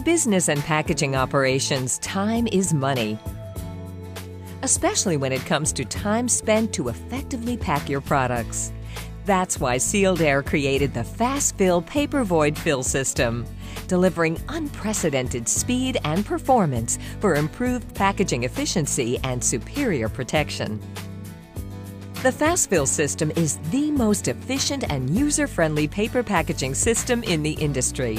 business and packaging operations, time is money, especially when it comes to time spent to effectively pack your products. That's why Sealed Air created the Fast Fill Paper Void Fill System, delivering unprecedented speed and performance for improved packaging efficiency and superior protection. The Fast Fill system is the most efficient and user-friendly paper packaging system in the industry.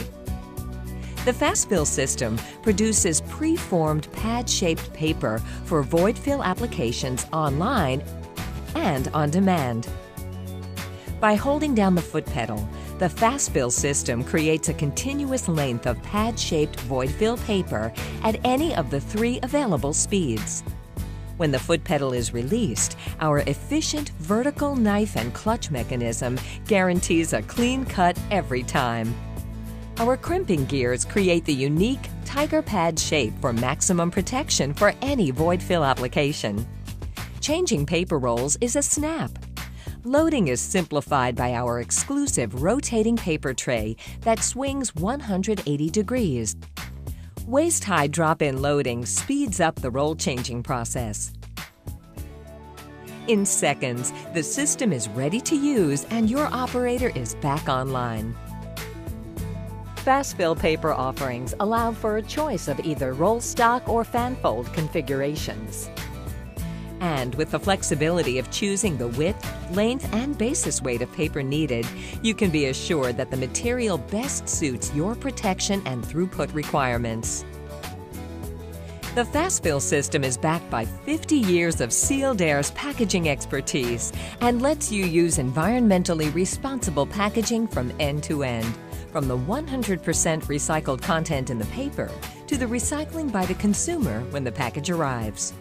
The Fast Fill system produces pre-formed pad-shaped paper for void fill applications online and on demand. By holding down the foot pedal, the Fast Fill system creates a continuous length of pad-shaped void fill paper at any of the 3 available speeds. When the foot pedal is released, our efficient vertical knife and clutch mechanism guarantees a clean cut every time. Our crimping gears create the unique tiger pad shape for maximum protection for any void fill application. Changing paper rolls is a snap. Loading is simplified by our exclusive rotating paper tray that swings 180 degrees. Waist-high drop-in loading speeds up the roll-changing process. In seconds, the system is ready to use and your operator is back online. Fast Fill paper offerings allow for a choice of either roll stock or fan fold configurations. And with the flexibility of choosing the width, length, and basis weight of paper needed, you can be assured that the material best suits your protection and throughput requirements. The Fast Fill system is backed by 50 years of Sealed Air's packaging expertise and lets you use environmentally responsible packaging from end to end, from the 100% recycled content in the paper to the recycling by the consumer when the package arrives.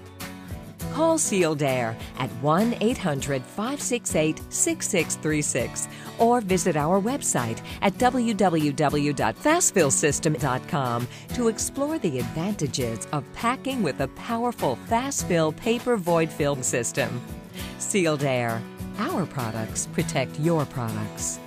Call Sealed Air at 1-800-568-6636 or visit our website at www.fastfillsystem.com to explore the advantages of packing with a powerful Fast Fill paper void fill system. Sealed Air. Our products protect your products.